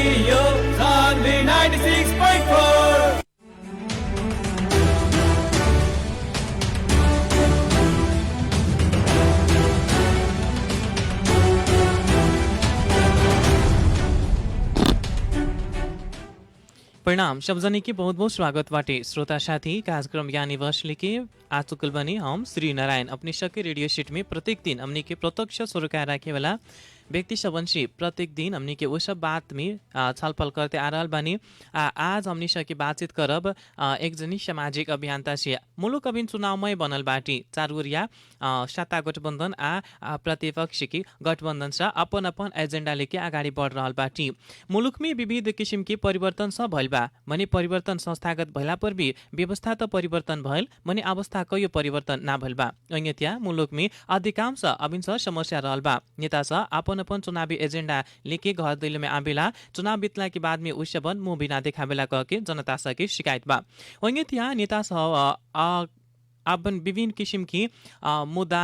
Radio Saanvi 96.4। प्रणाम सबजने के बहुत बहुत स्वागत बाटे श्रोता साथी कार्यक्रम यानी वर्ष के आज चुकल बनी हम श्री नारायण अपने शके रेडियो सेट में प्रत्येक दिन हमने के प्रत्यक्ष सुरक्षा रखे वाला व्यक्ति सबन से प्रत्येक दिन हमने के वो सब बात में छलफल करते आ रहल बानी। आज हमने सके बातचीत करब एक जनी सामाजिक अभियंता से मुलुक अभिन चुनावमय बनल बाटी चारवरिया सत्ता गठबन्धन आ प्रतिपक्ष की गठबन्धन से अपन अपन एजेंडा लेके अगाडि बढ़ रहल बाटी। मुलुक में विविध किसिम के परिवर्तन सब भइल बा मने परिवर्तन संस्थागत भइला पर भी व्यवस्था त परिवर्तन भइल मने अवस्था कयो परिवर्तन ना भइल बा। अन्यथा मुलुक में अधिकांश अभिन समस्या रहल बा। नेता सा अपन अपन चुनावी एजेंडा लेके घर दैलो में आबेला चुनाव बितला के बाद में उसेबन मुंह बिना देखाबेला कह के जनता सा के शिकायत बा। अन्यथा नेता सा अपन विभिन्न किसिम की मुद्दा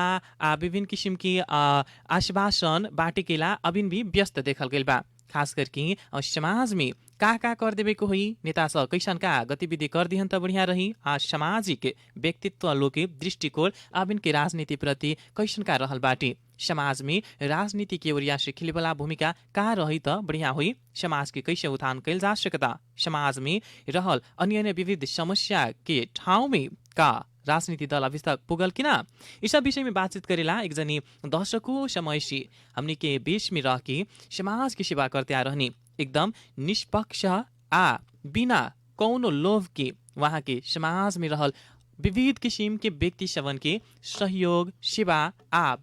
विभिन्न किसिम की आश्वासन बाटिकेला अभिन भी व्यस्त देखल गेल बा। खास करके समाज में का कर देवे को हुई नेता सब कैसन का गतिविधि कर दिहन त बढ़िया रही। सामाजिक व्यक्तित्व लोग के दृष्टिकोण अबिन के राजनीति प्रति कैसन का रहल बाटी। समाज में राजनीति के ओरिया से खेले वाला भूमिका का रही त बढ़िया हुई। समाज के कैसे उत्थान कैल जा सकता। समाज में रहल अन्य विविध समस्या के ठाउँ में का राजनीति दल अभी तक पुगल कि ना। इस विषय में बातचीत करेला एक जनी दशकों समय से हमने के बीच में रह के समाज की सेवा करते आ रहनी एकदम निष्पक्ष बिना कौनो लोभ के वहाँ के समाज में रहल विविध किसिम के व्यक्ति सबन के सहयोग सेवा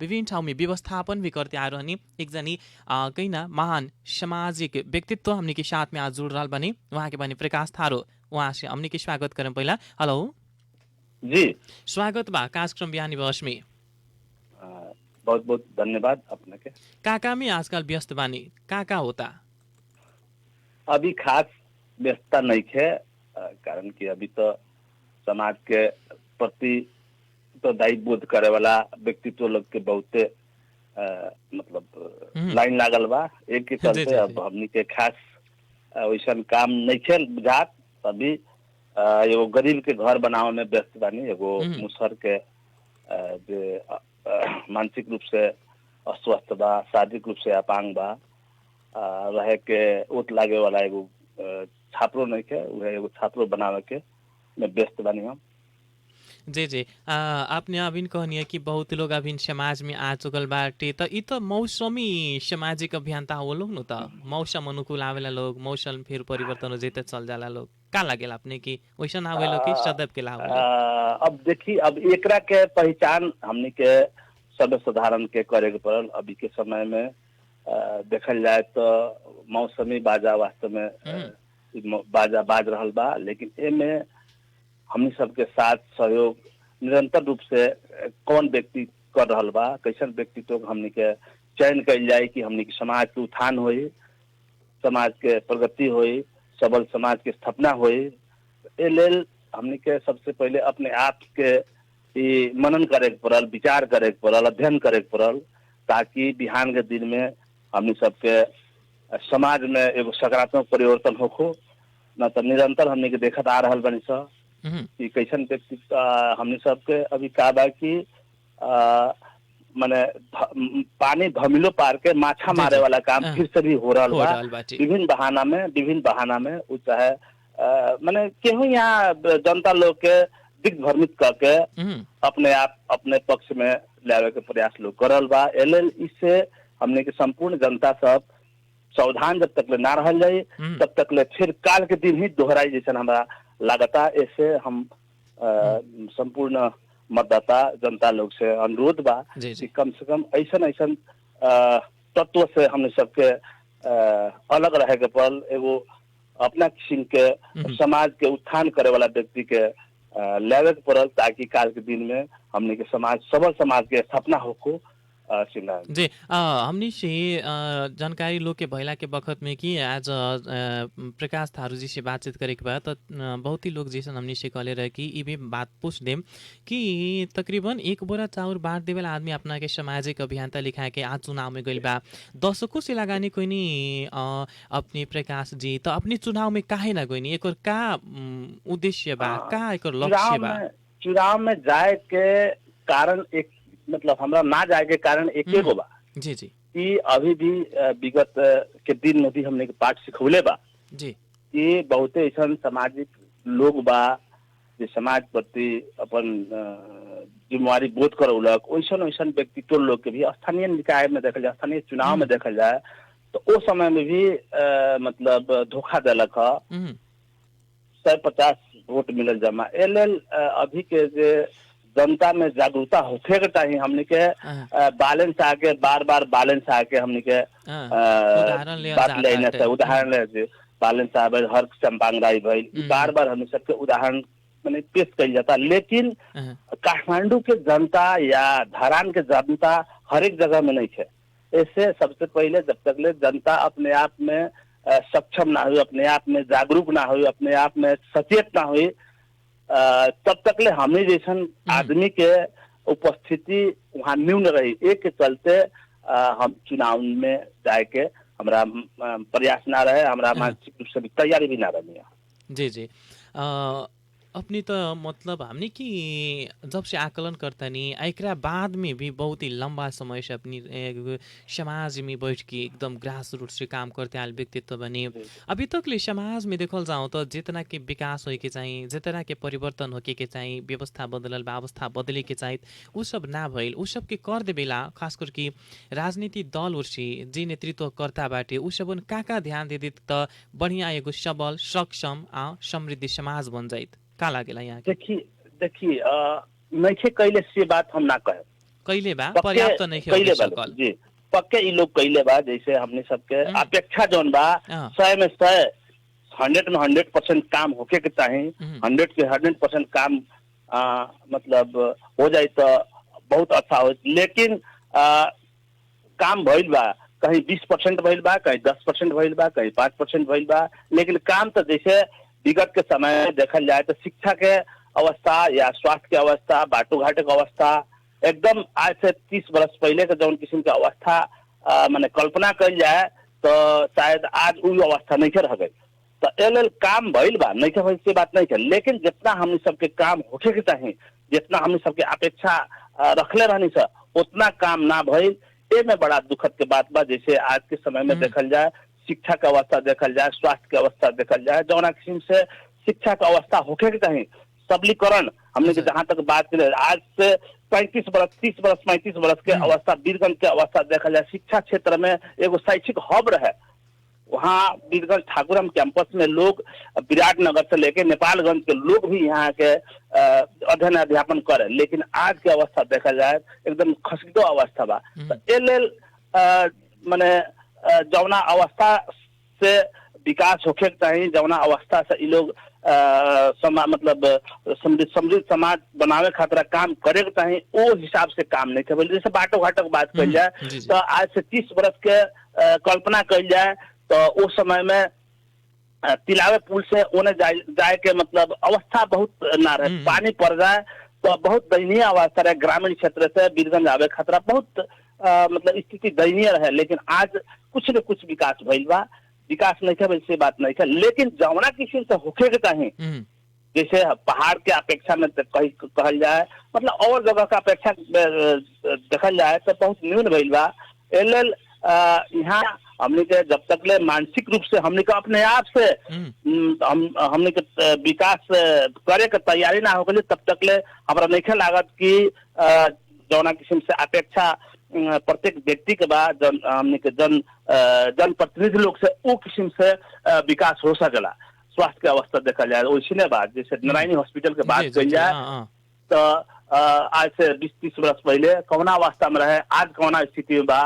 विभिन्न ठाउँ में व्यवस्थापन भी करते आ रहनी एक जनी कहीं ना महान सामाजिक व्यक्तित्व हमने के साथ में आज जुड़ रहा बनी वहाँ के बनी प्रकाश थारो। वहाँ से हमने के स्वागत करें पहला। हेलो जी स्वागत बा कार्यक्रम बिहानी बस में। बहुत बहुत धन्यवाद अपने के। का में आजकल व्यस्त बानी का होता अभी खास व्यस्तता नहीं है कारण कि अभी तो समाज के प्रति तो दायित्व बोध करे वाला व्यक्तित्व लोग के बहुते मतलब लाइन लागल बा एक के चलते अब हमनी के खास वैसन काम नहीं है बुझात। अभी एगो गरीब के घर बनावे में व्यस्त बानी एगो मुसहर के जे मानसिक रूप से अस्वस्थ बा शारीरिक रूप से अपांग बा रहे के ओत लागे वाला एगो छात्रों नहीं के उहे एगो छात्रों बनावे के में व्यस्त बानी हम। जी आपने अभी कहनी है कि बहुत लोग अभी समाज में आ चुकल बाटे तो ई तो मौसमी सामाजिक अभियंता हो लोग न त मौसम अनुकूल आवेला लोग मौसम फिर परिवर्तन हो जेते चल जाला लोग का लागेला अपने की वैसन आवेला कि सदैव के लावेला। अब देखी अब एकरा के पहचान हमनी के सब साधारण के करे के पड़ल। अभी के समय में देखल जाए तो मौसमी बाजा वास्तव में बाजा बाज रहल बा लेकिन एमे हमनी सबके साथ सहयोग निरंतर रूप से कौन व्यक्ति कर रहल बा कैसन व्यक्तित्व हमनी के चयन कइल जाए कि हमनी के समाज के उत्थान होई समाज के प्रगति होई सबल समाज के स्थापना होई। ए लेल हमनी के सबसे पहले अपने आप के मनन करे के पड़ल विचार करे के पड़ल अध्ययन करे के पड़ल ताकि बिहान के दिन में हमनी सबके समाज में एगो सकारात्मक परिवर्तन होखो। न तो निरंतर हमनी के देखत आ रहल बनी सा कि कैसन व्यक्ति हमने सबके अभी कहा बा कि माने पानी भमिलो पार के माछा मारे वाला काम फिर से भी हो रहा बा विभिन्न बहाना में उ चाहे माने केहू यहाँ जनता लोग के दिग्भ्रमित करके अपने आप अपने पक्ष में लावे के प्रयास लोग करल बा। एल इससे हमने के संपूर्ण जनता सब सावधान जब तक ले ना रहल जाये तब तक ले फिर काल के दिन ही दोहराई जैसे हमारा लागता। ऐसे हम संपूर्ण मतदाता जनता लोग से अनुरोध बा कि कम से कम ऐसा तत्व से हमने सबके अलग रहे के पड़ल एगो अपना किस्म के समाज के उत्थान करे वाला व्यक्ति के लेवे के पड़ल ताकि काल के दिन में हमने के समाज सबल समाज के स्थापना होको सिन्हा जी हमनी से जानकारी लोग के भैला के वक्त में कि आज प्रकाश थारू जी से बातचीत करे के बाद तो बहुत ही लोग जैसे हमनी से कहले रहे कि ई भी बात पूछ देम कि तकरीबन एक बोरा चाउर बांट देवेला आदमी अपना के सामाजिक अभियंता लिखा के आज चुनाव में गइल बा दशकों से लगानी कोई नहीं अपने प्रकाश जी तो अपने चुनाव में काहे ना गइनी एकर का उद्देश्य बा का एकर लक्ष्य बा चुनाव में जाए के कारण एक मतलब हमरा ना जाए के कारण एके गो बा जी जी कि अभी भी विगत के दिन में भी हमने के पाठ सिखौले बा जी कि बहुते ऐसा सामाजिक लोग बा जे समाज प्रति अपन जिम्मेवारी बोध करौलक वैसन वैसन व्यक्तित्व लोग के भी स्थानीय निकाय में देखल जाए स्थानीय चुनाव में देखल जाए तो उस समय में भी मतलब धोखा दिलक है 150 वोट मिलल जमा एल अभी के जे जनता में जागरूकता होखे के चाहिए हमने के बैलेंस आके बार बार बैलेंस आके हमने के बात लेने से उदाहरण ले बैलेंस आवे हर चंपांग राय भाई बार बार हम सबके उदाहरण मैंने पेश कर जाता लेकिन काठमांडू के जनता या धरान के जनता हर एक जगह में नहीं है ऐसे सबसे पहले जब तक ले जनता अपने आप में सक्षम ना हुई अपने आप में जागरूक ना हुई अपने आप में सचेत ना हुई तब तक ले हमने जैसन आदमी के उपस्थिति वहाँ न्यून रही एक के चलते हम चुनाव में जाए के हमरा प्रयास ना रहे हमरा मानसिक रूप से तैयारी भी ना रही जी जी अपनी तो मतलब हमने कि जब से आकलन करता नहीं एकरा बाद में भी बहुत ही लंबा समय से अपनी समाज में बैठ के एकदम ग्रास रूट से काम करते आल व्यक्तित्व बने अभी तक ले समाज में देखल जाऊँ तो जितना के विकास हो के चाहिए जितना के परिवर्तन हो के चाहिए व्यवस्था बदलल व्यवस्था बदले के चाहिए वो सब ना भइल उ सब के कर दे बेला खास करके राजनीति दल से जे नेतृत्व करता बाटे उ सब का ध्यान दे देत त बढ़िया एगो सबल सक्षम आ समृद्ध समाज बन जाइत का लागेला यहाँ देखिए नइखे कैले से बात हम ना कहे कैले बा पर्याप्त नइखे हो सकल जी पक्के ई लोग कैले बा जैसे हमने सबके अपेक्षा जौन बा 100 में 100 100 में 100% काम होके के चाहिए 100 के 100% काम मतलब हो जाए तो बहुत अच्छा हो लेकिन काम भइल बा कहीं 20% भइल बा कहीं 10% भइल बा कहीं 5% भइल बा लेकिन काम तो जैसे विगत के समय में देखल जाए तो शिक्षा के अवस्था या स्वास्थ्य के अवस्था बाटो घाटे के अवस्था एकदम आज से 30 वर्ष पहले के जौन किस्म के अवस्था माने कल्पना कल जाए तो शायद आज वही अवस्था नहीं रह गई तो एल काम भइल बा नहीं भइल से बात नहीं है लेकिन जितना हमने सबके काम होके के चाहिए जितना हमने सबके अपेक्षा रखले रहनी से उतना काम ना भइल ए में बड़ा दुखद के बात बा जैसे आज के समय में देखल जाए शिक्षा का अवस्था देखल जाए स्वास्थ्य की अवस्था देखल जाए जौना किस्म से शिक्षा का अवस्था होके के चाहिए सबलीकरण हमने जहाँ तक बात करें आज से 35 वर्ष 30 वर्ष 35 वर्ष के अवस्था वीरगंज के अवस्था देखल जाए शिक्षा क्षेत्र में एगो शैक्षिक हब रहे वहाँ वीरगंज ठाकुरम कैंपस में लोग विराटनगर से लेके नेपालगंज के लोग भी यहाँ के अध्ययन अध्यापन करे लेकिन आज के अवस्था देखा जाए एकदम खसकितो अवस्था बा एल माने जौना अवस्था से विकास होके चाहिए जौना अवस्था से ये लोग मतलब समृद्ध समाज बनावे खातिर काम करे के चाहिए वो हिसाब से काम नहीं करे जैसे बाटो घाटो बात कल जाए तो आज से 30 वर्ष के कल्पना कल जाए तो उस समय में तिलावे पुल से ओने जाए के मतलब अवस्था बहुत ना रहे पानी पड़ जाए तो बहुत दयनीय अवस्था रहे ग्रामीण क्षेत्र से वीरगंज आवे खतरा बहुत मतलब स्थिति दयनीय रहे लेकिन आज कुछ न कुछ विकास भइल बा विकास नहीं है वैसे बात नहीं है लेकिन जौना किसी से होके के चाहिए जैसे पहाड़ के अपेक्षा में कहल जाए मतलब और जगह का अपेक्षा देखल जाए तो बहुत न्यून भइल बा एल यहाँ हमने के जब तक ले मानसिक रूप से हमने के अपने आप से हमने के विकास करे के तैयारी ना हो गई तब तक ले हमारा नहीं लागत कि जौना किस्म से अपेक्षा प्रत्येक व्यक्ति के बाद हमने के जनप्रतिनिधि लोग से वो किस्म से विकास हो सकेला स्वास्थ्य की अवस्था देखा जाए वैसे बात जैसे नारायणी हॉस्पिटल के बात कही जाए तो आज से 20-30 वर्ष पहले कौना अवस्था में रहे आज कौना स्थिति में बा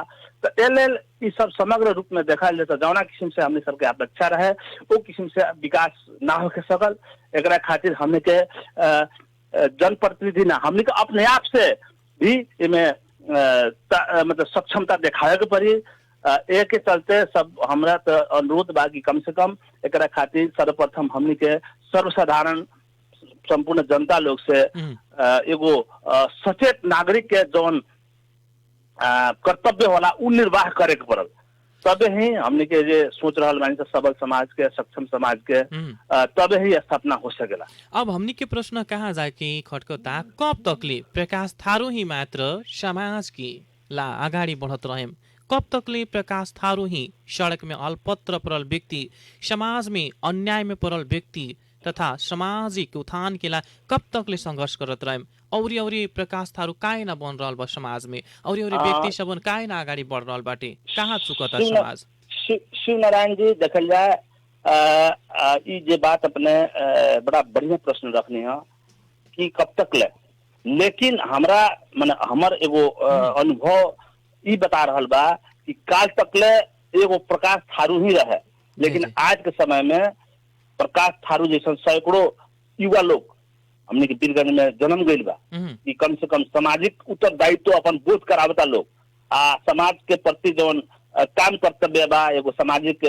तो एल ये सब समग्र रूप में देखा जाए तो जौना किस्म से हमने सबके अपेक्षा रहे वो किस्म से विकास ना हो के सकल एक खातिर हमने के जनप्रतिनिधि ना हमने के अपने आप से भी इमें मतलब सक्षमता दिखावे के पड़ी। एक के चलते सब हमरा तो अनुरोध बा कि कम से कम एकरा खातिर सर्वप्रथम हमनी के सर्वसाधारण संपूर्ण जनता लोग से एगो सचेत नागरिक के जौन कर्तव्य होला उ निर्वाह करे के पड़ल। तबे ही हमनी के जे सोच रहल बानी सबल समाज के, सक्षम समाज के, तबे ही स्थापना हो सकेला। अब हमनी के प्रश्न कहाँ जाके खटकता, कब तकले प्रकाश थारू ही मात्र समाज की ला अगाडि बढ़त रहेम? कब तकले प्रकाश थारू ही सड़क में अल्पत्र पड़ल व्यक्ति, समाज में अन्याय में पड़ल व्यक्ति तथा सामाजिक उत्थान के ला कब तकले संघर्ष करत रहेम? औरी प्रकाश थारू काहे न बन रहल बा समाज में? औरी व्यक्ति सबन काहे न अगाडि बढ़ रहल बाटे? कहाँ चुकता समाज? शिव नारायण जी, देखल जाए ई जे बात अपने बड़ा बढ़िया प्रश्न रखनी है कि कब तक ले, लेकिन हमरा माने हमर एगो अनुभव ई बता रहल बा कि काल तक ले एगो प्रकाश थारू ही रहे, लेकिन आज के समय में प्रकाश थारू जैसा सैकड़ों युवा लोग हमने के वीरगंज में जन्म गईल बा कि कम से कम सामाजिक उत्तरदायित्व अपन बोध करावता लोग, समाज के प्रति जौन काम कर्तव्य बा, एगो सामाजिक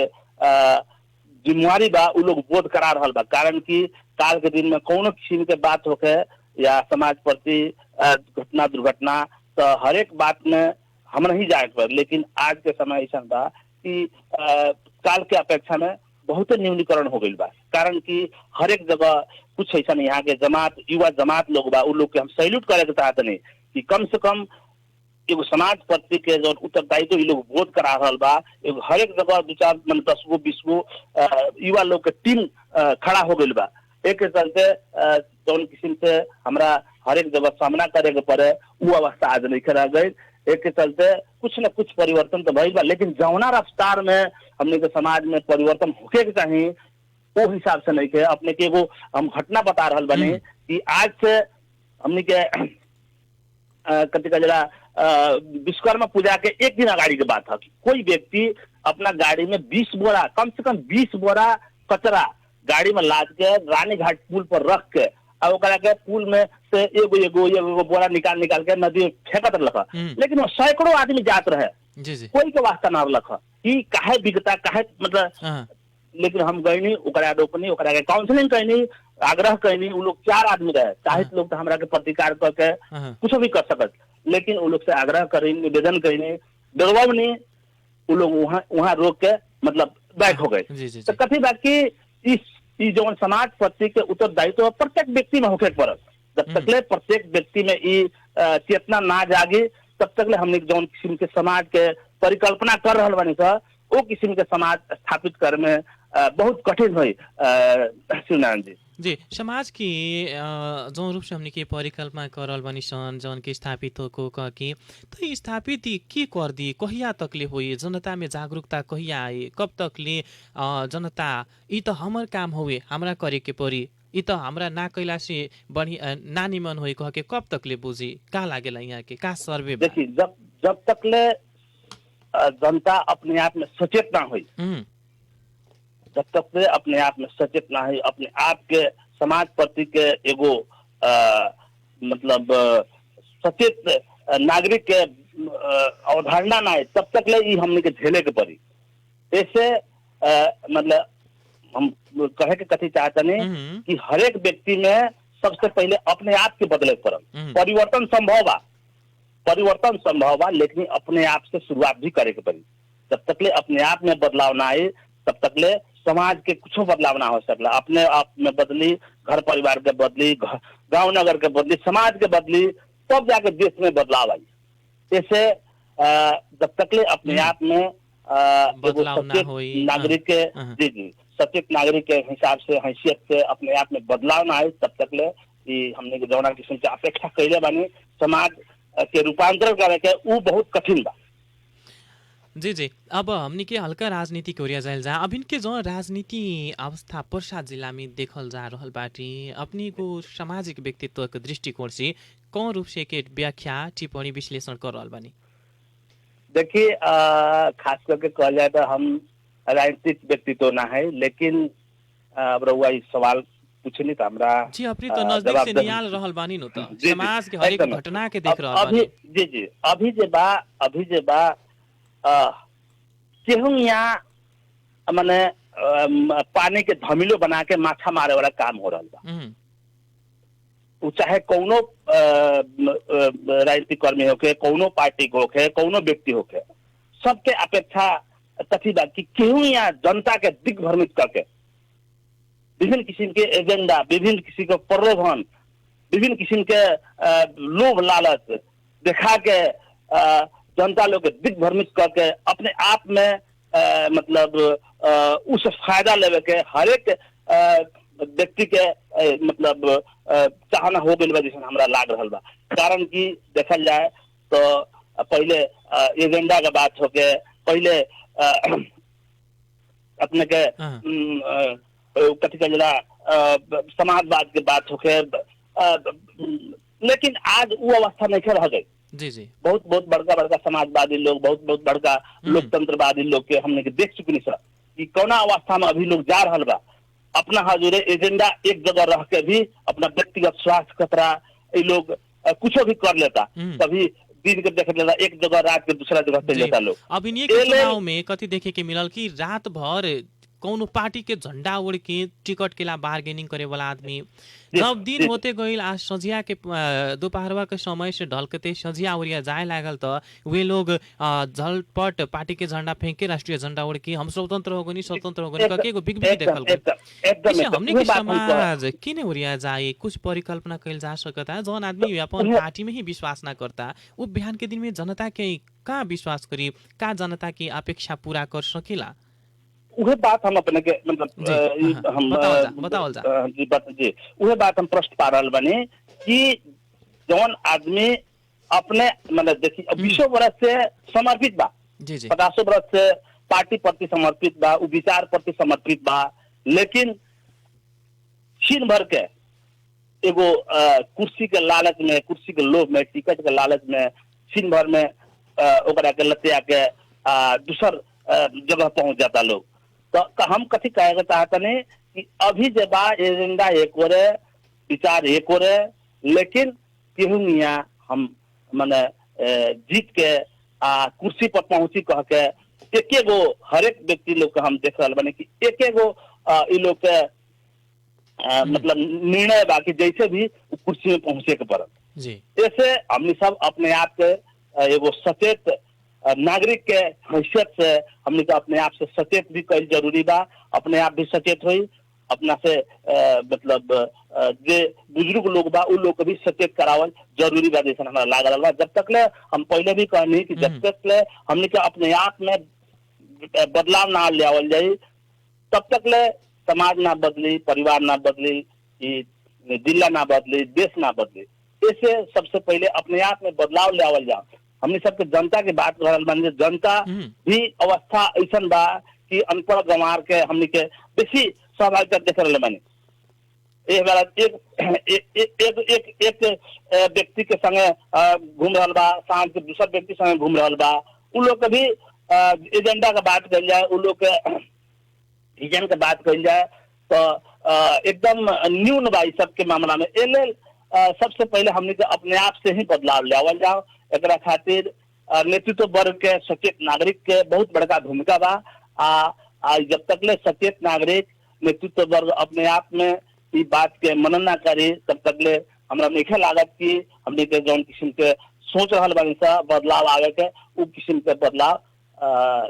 जिम्मेवारी बा, उ लोग बोध करा रहल बा। कारण कि काल के दिन में कौनो किस्म के बात होके या समाज प्रति घटना दुर्घटना तो हर एक बात में हम नहीं जाए पर, लेकिन आज के समय ऐसा बा कि काल के अपेक्षा में बहुत न्यूनीकरण हो गई बा। कारण कि हर एक जगह कुछ ऐसा नहीं, यहाँ के जमात युवा जमात लोग बा, उ लोग के हम सैल्यूट करे के चाहते नहीं कि कम से कम एगो समाज प्रति के जो उत्तरदायित्व ये लोग बोध करा रहल बा। एगो हर एक जगह 2-4 मतलब 10 गो 20 गो युवा लोग के टीम खड़ा हो गई बा। एक के चलते जौन किस्म से हमरा हर एक जगह सामना करे के पड़े वो अवस्था आज नहीं रह गई। एक के चलते कुछ न कुछ परिवर्तन तो भइल बा, लेकिन जौना रफ्तार में हमने के समाज में परिवर्तन होके के चाहिए वो हिसाब से नहीं के। अपने के एगो हम घटना बता रहल बने कि आज से हमने के कति का जरा विश्वकर्मा पूजा के एक दिन अगाड़ी के बात है कि कोई व्यक्ति अपना गाड़ी में 20 बोरा, कम से कम 20 बोरा कचरा गाड़ी में लाद के रानी घाट पुल पर रख के और के पुल में से एगो बोरा निकाल के नदी में फेंकत रखा। लेकिन वो सैकड़ों आदमी जात रहे, कोई के वास्ता ना रखा कि काहे बिगता काहे मतलब। लेकिन हम गईनी ओकरा रोकनी, ओकरा के काउंसलिंग कहनी, आग्रह कहनी। उ लोग 4 आदमी रहे, चाहे लोग तो हमरा के प्रतिकार करके कुछ भी कर सकत, लेकिन उ लोग से आग्रह करी, निवेदन कहनी, डरवावनी, उ लोग वहाँ रोक के मतलब बैठ हो गए। तो कथी बात की इस जो समाज प्रति के उत्तरदायित्व प्रत्येक व्यक्ति में होके पड़ल। जब तकले प्रत्येक व्यक्ति में ई चेतना ना जागे तब तकले हमने जौन किस्म के समाज के परिकल्पना कर रहल बानी सर वो किस्म के समाज स्थापित करे में बहुत कठिन हुई। शिवनारायण जी समाज की जो रूप से हमने के परिकल्पना करल बनी सन जौन के स्थापित हो कि तो स्थापित के कर दी, कहिया तकले हुई, जनता में जागरूकता कहिया आई, कब तकले जनता ई तो हमर काम हुए हमरा करे के पड़ी, ई तो हमरा ना कैला से बड़ी ना निमन हुई कह के कब तकले बुझी? का लागेला यहाँ के का सर्वे? देखिए जब तकले जनता अपने आप में सचेत ना हुई, जब तक से अपने आप में सचेत ना है, अपने आप के समाज प्रति के एगो मतलब सचेत नागरिक के अवधारणा ना है, तब तक ले ई हमने के झेले के पड़ी। ऐसे मतलब हम कहे के कथी चाहते नहीं कि हर एक व्यक्ति में सबसे पहले अपने आप के बदले पड़ल। परिवर्तन संभव बा, लेकिन अपने आप से शुरुआत भी करे के पड़ी। जब तक ले अपने आप में बदलाव ना आए तब तक ले समाज के कुछ बदलाव ना हो सकला। अपने आप में बदली, घर परिवार के बदली, गांव नगर के बदली, समाज के बदली, तब जाके देश में बदलाव आई। ऐसे जब तक ले अपने आप में सचेत नागरिक के सचेत नागरिक के हिसाब से हैसियत से अपने आप में बदलाव ना आए तब तक ले हमने जौना किस्म के अपेक्षा कैले बानी समाज के रूपांतरण करे के उ बहुत कठिन बा। जी अब हमनी के हल्का राजनीति कोरिया जाइल जा। अब इनके जो राजनीति अवस्था पर्सा जिला में देखल जा रहल बाटी, अपनी को सामाजिक व्यक्तित्व के दृष्टिकोण से कौन रूप से के व्याख्या टिप्पणी विश्लेषण कर रहल बानी? देखिए खास करके कहल जाए तो हम राजनीतिक व्यक्तित्व ना है, लेकिन अब रउआ इस सवाल पूछनी तो हमरा जी अपनी तो नजदीक जवाब से दे- नियाल रहल बानी न त जी, समाज के हरेक एकदम। घटना के देख रहल अभी बानी जी जी अभी जे बा केहू यहाँ माने पानी के धमिलो बना के माछा मारे वाला काम हो रहा बा। वो चाहे कौनो राजनीतिक कर्मी होके, कौनो पार्टी को होके, कौनो व्यक्ति होके, सबके अपेक्षा कथी बा कि केहू यहाँ जनता के दिग्भ्रमित करके विभिन्न किस्म के एजेंडा, विभिन्न किस्म के प्रलोभन, विभिन्न किस्म के लोभ लालच दिखा के जनता लोग के दिग्भ्रमित करके अपने आप में मतलब उस फायदा लेवे के हरेक व्यक्ति के मतलब चाहना हो गई बा जैसे हमरा लाग रहा बा। कारण कि देखल जाए तो पहले एजेंडा के बात होके, पहले अपने के कथी कहल जाला समाजवाद के बात होके, लेकिन आज वो अवस्था नहीं रह गई। जी जी बहुत बहुत बड़का बड़का समाजवादी लोग, बहुत बहुत बड़का लोकतंत्रवादी लोग के हमने के देख चुकी सर कि कौना अवस्था में अभी लोग जा रहा बा। अपना हजूरे एजेंडा एक जगह रह के भी अपना व्यक्तिगत स्वास्थ्य खतरा ये लोग कुछ भी कर लेता, कभी दिन के देख लेता एक जगह, रात के दूसरा जगह चल जाता लोग। अब इन्हीं के चुनाव में कथी देखे के मिलल कि रात भर कौनो पार्टी के झंडा ओढ़ के टिकट के ला बार्गेनिंग करे वाला आदमी, जब दिन होते गईल आज सजिया के दोपहरवा के समय से ढलकते सजिया उड़िया जाए लागल तो वे लोग झलपट पार्टी के झंडा फेंक के राष्ट्रीय झंडा ओढ़ के हम स्वतंत्र हो गनी स्वतंत्र हो गनी कके एगो बिग बिग देखल गई। हमने के समाज किने उड़िया जाए कुछ परिकल्पना कइल जा सकता है। जौन आदमी अपन पार्टी में ही विश्वास ना करता वो बिहान के दिन में जनता के का विश्वास करी, का जनता की अपेक्षा पूरा कर सकेला? वह बात हम अपने के मतलब हम बताओल जा जी वह बात हम प्रश्न पा रहा बने कि जौन आदमी अपने मतलब देखिए 20 वर्ष से समर्पित बा, 50 वर्ष से पार्टी प्रति समर्पित बा, विचार प्रति समर्पित बा, लेकिन छीन भर के एगो कुर्सी के लालच में, कुर्सी के लोभ में, टिकट के लालच में छीन भर में ओकरा के लतिया के दूसर जगह पहुंच जाता लोग। तो हम कथी कहे चाहते नहीं कि अभी जब बा एजेंडा एक हो रहे, विचार एक हो रहे, लेकिन केहू यहाँ हम माने जीत के कुर्सी पर पहुंची कह के एक गो हरेक व्यक्ति लोग के हम देख रहा बने कि एक गो इ लोग के मतलब निर्णय बाकी जैसे भी कुर्सी में पहुंचे के पड़त। ऐसे हमने सब अपने आप के एगो सचेत नागरिक के हैसियत से हमने तो अपने आप से सचेत भी कईल जरूरी बा, अपने आप भी सचेत हुई, अपना से मतलब जे बुजुर्ग लोग बा उ लोग को भी सचेत करावल जरूरी बा जैसे हमारा लाग रहा बा। जब तक ले हम पहले भी कहनी कि जब तक ले हमने के अपने आप में बदलाव ना ले आवल जाई तब तक ले समाज ना बदली, परिवार ना बदली, जिला ना बदली, देश ना बदली। ऐसे सबसे पहले अपने आप में बदलाव ले आवल जाओ। हमने सबके जनता की बात कर रहा बन, जनता भी अवस्था ऐसा बा कि अनपढ़ गंवार के हमने के बेसी सहभागिता देख रहे बनी। एक व्यक्ति के संगे घूम रहा बा, सांझ के दूसरा व्यक्ति संगे घूम रहा बा, उन लोग के भी एजेंडा का बात कही जाए, उन लोग के विजन के बात कही जाए तो एकदम न्यून बा सबके मामला में। सबसे पहले हमने के अपने आप से ही बदलाव ले आवल जाओ। एक खातिर नेतृत्व वर्ग के सचेत नागरिक के बहुत बड़का भूमिका बा। जब तक ले सचेत नागरिक नेतृत्व वर्ग अपने आप में इस बात के मनन ना करे तब तक ले हमरा नहीं लागत कि हमने के जौन किस्म के सोच रहा बानी सा बदलाव आगे के उ किस्म के बदलाव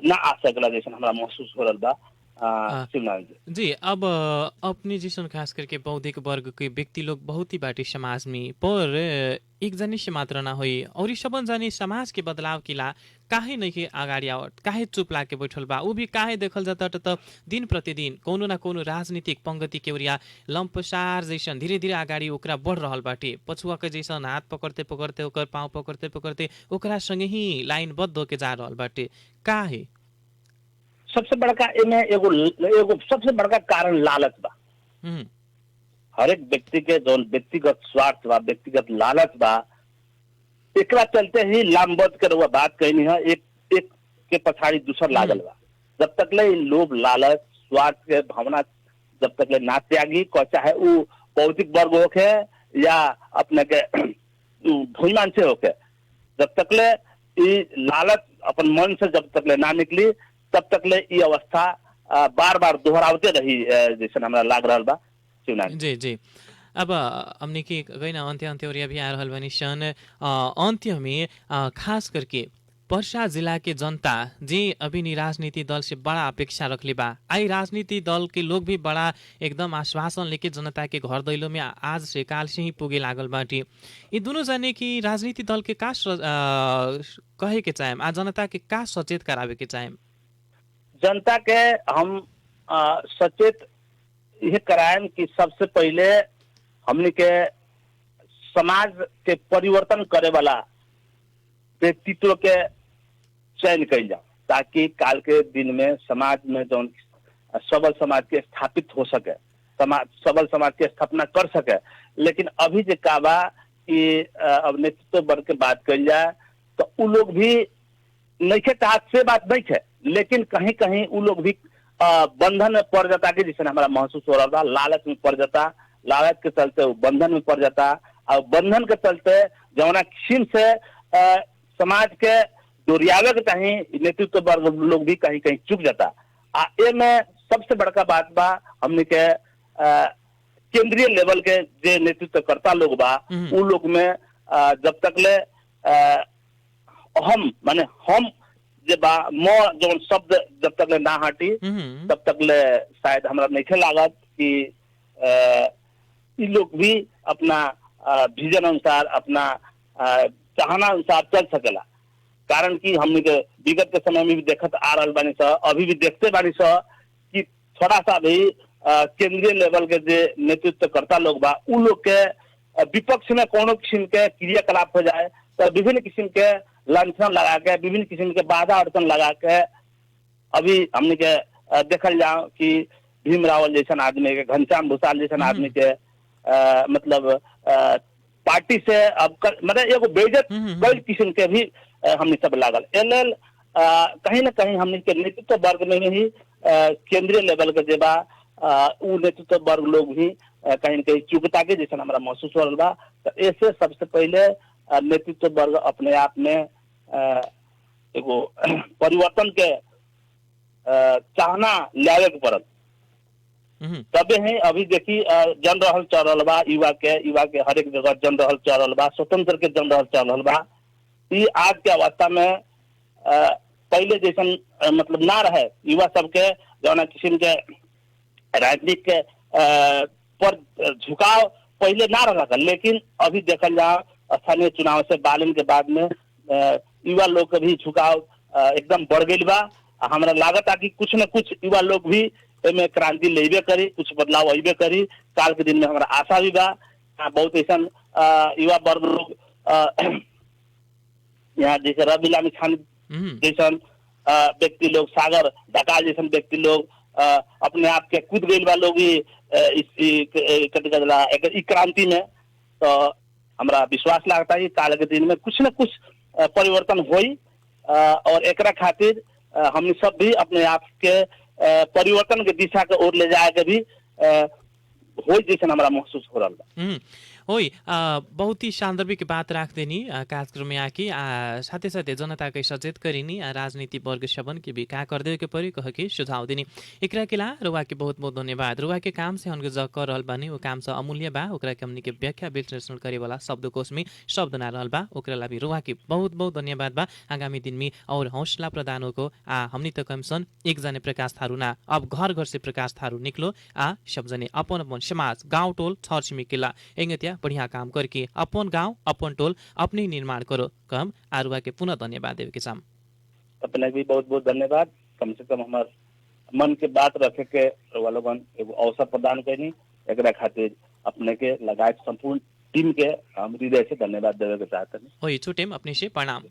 ना आ सकला जैसे हमरा महसूस हो रहा बा। जी अब अपने जैसन खास करके बौद्धिक वर्ग के व्यक्ति लोग बहुत ही बाटे समाज में, पर एक जने से मात्र ना होई और सबन जने समाज के बदलाव के ला काहे नहीं के अगाडि आवत, काहे चुप लाके बैठल बा, उ भी काहे देखल जाता त दिन प्रतिदिन कोनो ना कोनो राजनीतिक पंगति के ओरिया लंपसार जैसन धीरे धीरे अगाडि ओकरा बढ़ रहल बाटे। पछुआ के जैसन हाथ पकड़ते पकड़ते ओकर पाँव पकड़ते पकड़ते ओकरा संगे ही लाइनबद्ध होके जा रहल बाटे। काहे? सबसे बड़का एमे एगो सबसे बड़का कारण लालच बा। हर एक व्यक्ति के जो व्यक्तिगत स्वार्थ बा, व्यक्तिगत लालच बा, एकरा चलते ही लामबद्ध कर हुआ बात कहनी है, एक के पछाड़ी दूसर लागल बा। जब तक ले लोभ लालच स्वार्थ के भावना जब तक ले ना त्यागी को चाहे वो भौतिक वर्ग होके या अपने के भूमि मानसे होके, जब तक ले ये लालच अपन मन से जब तक ले ना निकली तब तक ले ये अवस्था बार बार दोहरावते रही, जैसे हमरा लाग रहा बा शिवनारायण। जी जी। अब हमने की गई ना अंत्य अंत्य और भी आ रहल बनी सन अंत्य में खास करके पर्सा जिला के जनता जी अभी नी राजनीति दल से बड़ा अपेक्षा रखले बा। आई राजनीति दल के लोग भी बड़ा एकदम आश्वासन लेके जनता के घर दैलो में आज से काल से ही पुगे लागल बाटी। ये दोनों जाने की राजनीति दल के का कहे के चाहे आ जनता के का सचेत करावे के चाहे? जनता के हम सचेत यह कराएं कि सबसे पहले हमने के समाज के परिवर्तन करे वाला व्यक्तित्व के चयन कइल जाओ, ताकि काल के दिन में समाज में जो सबल समाज के स्थापित हो सके, सबल समाज की स्थापना कर सके। लेकिन अभी जो का बा कि अब नेतृत्व वर्ग के बात कइल जाए तो उ लोग भी नहीं खे चाहत से बात नहीं है, लेकिन कहीं कहीं उ लोग भी बंधन में पड़ जाता के जिसने हमारा महसूस हो रहा था, लालच में पड़ जाता, लालच के चलते वो बंधन में पड़ जाता और बंधन के चलते जौना किस्म से समाज के दोरियावे के कहीं नेतृत्व वर्ग लोग भी कहीं कहीं चुक जाता। ए में सबसे बड़का बात बा हमने के केंद्रीय लेवल के जे नेतृत्व करता लोग बा उ लोग में जब तक ले हम माने हम जे बा मो जो शब्द जब तक ले ना हटी तब तक ले शायद हमरा नहीं लागत कि ये लोग भी अपना विजन अनुसार अपना चाहना अनुसार चल सकेला। कारण कि हमने के विगत के समय में भी देखत आ रहा बानी स, अभी भी देखते बानी स कि थोड़ा सा भी केंद्रीय लेवल के जे नेतृत्व करता लोग बा उ लोग के विपक्ष में कोनो किस्म के क्रियाकलाप हो जाए तो विभिन्न किस्म के लांछन लगा के, विभिन्न किस्म के बाधा अड़चन लगा के अभी हमने के देखल जाओ कि भीम रावल जैसन आदमी के, घनश्याम भूषाल जैसन आदमी के मतलब पार्टी से अब मतलब एगो बेइज्जत कई किस्म के भी हमने सब लागल। एल कहीं ना कहीं हमने के नेतृत्व वर्ग में ही केंद्रीय लेवल के जेबा उ नेतृत्व वर्ग लोग भी कहीं ना कहीं चुकता के जैसा हमारा महसूस हो रहा बा। तो ऐसे सबसे पहले नेतृत्व वर्ग अपने आप में एगो परिवर्तन के चाहना लावे के पड़ल, तबे ही अभी देखी जन रहल चल रहा बा, युवा के हर एक जगह जन रहल चल रहा बा, स्वतंत्र के जन रहल चल रहा बा। ये आज के अवस्था में पहले जैसन मतलब ना रहे, युवा सबके जौना किस्म के राजनीतिक के पर झुकाव पहले ना रहा था, लेकिन अभी देखल जा स्थानीय चुनाव से बालन के बाद में युवा लोग के भी झुकाव एकदम बढ़ गई बा। हमरा लागत है कि कुछ न कुछ युवा लोग भी में क्रांति लेबे करी, कुछ बदलाव अबे करी। काल के दिन में हमारा आशा भी बा, बहुत ऐसा युवा वर्ग लोग यहाँ जैसे रवि लामी खान जैसन व्यक्ति लोग, सागर ढकाल जैसन व्यक्ति लोग अपने आप के कूद गई बा लोग इस क्रांति में। तो हमारा विश्वास लगता है काल के दिन में कुछ न कुछ परिवर्तन होई और एकरा खातिर हम सब भी अपने आप के परिवर्तन के दिशा के ओर ले जाए के भी हो जैसे हमारा महसूस हो रहा है। होई बहुत ही सान्दर्भिक बात राख देनी कार्यक्रम में आके साथे साथे जनता के सचेत करीनी राजनीति वर्ग सबन के भी का कर दे के परी कह के सुझाव देनी। एकरा के ला रुआ के बहुत बहुत धन्यवाद। रुआ के काम से हमके ज कर रहल बानी, वो काम से अमूल्य बा, ओकरा के हमनी के व्याख्या विश्लेषण करे वाला शब्दकोश में शब्द ना रहल बा, ओकरा ला भी रुआ के बहुत बहुत धन्यवाद बा। आगामी दिन में और हौसला प्रदान को हमनी तक कमसन एक जने प्रकाश थारू ना, अब घर घर से प्रकाश थारू निकलो सब जने अपन अपन समाज गांव टोल छर छिमेकीला एंगतिया बढ़िया काम करके अपन गांव अपन टोल अपने निर्माण करो कम आरुआ के पुनः धन्यवाद देवे के साम। अपने भी बहुत बहुत धन्यवाद। कम से कम हमार मन के बात रखे के वालोगन एगो अवसर प्रदान करनी, एकरा खातिर अपने के लगाए संपूर्ण टीम के हम हृदय से धन्यवाद देवे के चाहते हैं। होई छुटेम अपने से प्रणाम।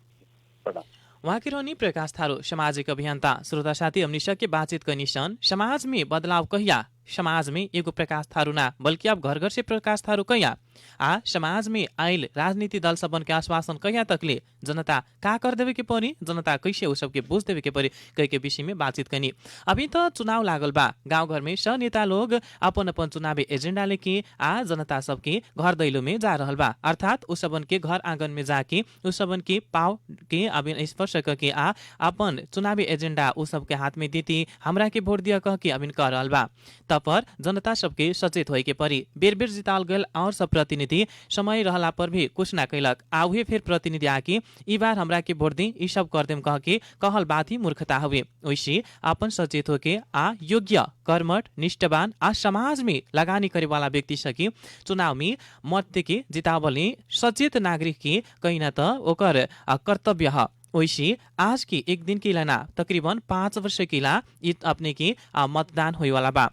वहाँ के रहनी प्रकाश थारू सामाजिक अभियंता। श्रोता साथी हमनी सबके बातचीत करनी सन समाज में बदलाव कहिया समाज में एगो प्रकाश थारू ना बल्कि अब घर घर से प्रकाश थारू कैया आ समाज में आयल राजनीति दल सबन के आश्वासन कैया तकले जनता का कर देवे के परी जनता कैसे उ सबके बुझ देवे के परी कई के विषय में बातचीत करनी। अभी तो चुनाव लागल बा, गांव घर में सब नेता लोग अपन अपन चुनावी एजेंडा लेके आ जनता सबके घर दैलो में जा रहल बा, अर्थात उ सबन के घर आंगन में जाके उ सबन के पाव के अभी स्पर्श करके आ अपन चुनावी एजेंडा उ सबके हाथ में देती हमरा के वोट दिया कह के अभी कर रहल बा। तपर जनता सबके सचेत होए के परी। बेर बेर जिताल गल और सब प्रतिनिधि समय रहला पर भी कुछ ना कैलक, आउहे फिर प्रतिनिधि आके ई बार हमरा के वोट दी ई सब कर देम कह के कहल बात ही मूर्खता हुए। वैसे अपन सचेत होके आ योग्य कर्मठ निष्ठावान आ समाज में लगानी करे वाला व्यक्ति सके चुनाव में मत देके जितावले सचेत नागरिक के कहीं ना तो ओकर कर्तव्य है। वैसे आज की एक दिन के लाना तकरीबन 5 वर्ष के ला अपने की मतदान होने वाला बा।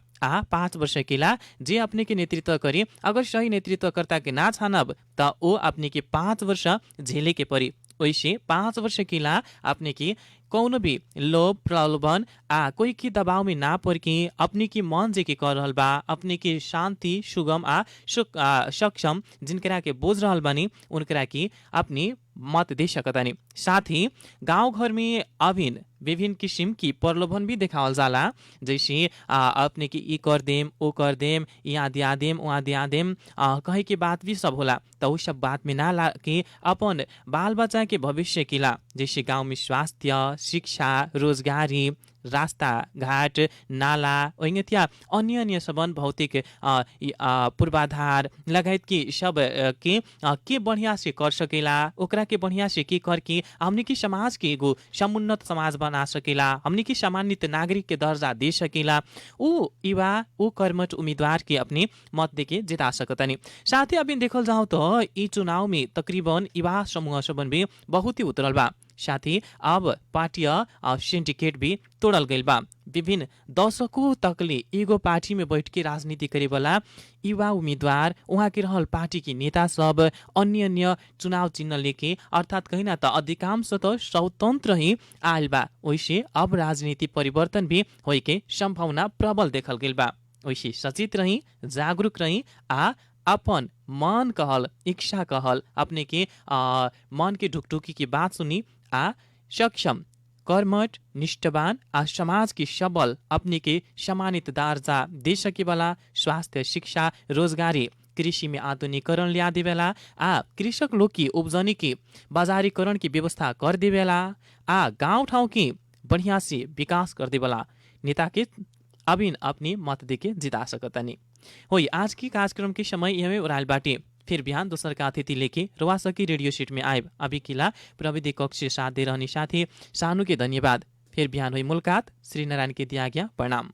5 वर्ष के ला जे अपने के नेतृत्व करी अगर सही नेतृत्वकर्ता के ना छानब त ओ अपने के 5 वर्ष झेले के परी। वैसे 5 वर्ष के ला अपने की कौन भी लोभ प्रलोभन कोई की दबाव में ना पड़ के अपने की मन जे के कर रहल बा अपने की शांति सुगम सक्षम जिनकरा के बोझ रहल बानी उनकरा की अपनी मत दे सकतानी। साथ ही गांव घर में अभिन विभिन्न किस्म की प्रलोभन भी देखावल जाला, जैसे अपने की ई कर देम ओ कर देम यहाँ दिया देम वहाँ दिया देम कहे के बात भी सब होला। तो उस सब बात में ना ला के अपन बाल बच्चा के भविष्य के ला जैसे गांव में स्वास्थ्य शिक्षा रोजगारी रास्ता घाट नाला ओइंगतिया अन्य अन्य सबन भौतिक पूर्वाधार लगायत के सब के बढ़िया से कर सकेला ओकरा के बढ़िया से के करके हमनी की समाज के एगो समुन्नत समाज बना सकेला हमनी की सम्मानित नागरिक के दर्जा दे सकेला ऊ युवा ऊ कर्मठ उम्मीदवार के अपने मत देके जिता सकतनी। साथ ही अभी देखल जाओ तो ई चुनाव में तकरीबन युवा समूह सबन भी बहुत ही उतरल बा। साथ ही अब पार्टी सिंडिकेट भी तोड़ल गइल बा। विभिन्न दशकों तकले एगो पार्टी में बैठ के राजनीति करे वाला युवा उम्मीदवार वहाँ के रहल पार्टी के नेता सब अन्य अन्य चुनाव चिन्ह लेके अर्थात कहीं ना तो अधिकांश तो स्वतंत्र ही आयल बा। वैसे अब राजनीति परिवर्तन भी होए के संभावना प्रबल देखल गइल बा। वैसे सचेत रही जागरूक रही अपन मन कहल इच्छा कहल अपने के मन के ढुकढुकी की बात सुनी सक्षम कर्मठ निष्ठावान समाज की सबल अपने के सम्मानित दर्जा दे सके वाला स्वास्थ्य शिक्षा रोजगारी कृषि में आधुनिकीकरण लिया देवेला कृषक लोग की उपजनी के बाजारीकरण की व्यवस्था कर देवेला गांव ठाउँ की बढ़िया से विकास कर देवेला नेता के अभी अपनी मत देके जिता सकतनी। हो आज की कार्यक्रम के समय यह उड़ाल बाटे फिर बिहान दोसर का अतिथि लेके रवासकी रेडियो सीट में आए अभी किला प्रविधि कक्ष से साथ दे रहने साथी सानू के धन्यवाद। फिर बिहान हुई मुलाकात। श्री नारायण के दिया गया प्रणाम।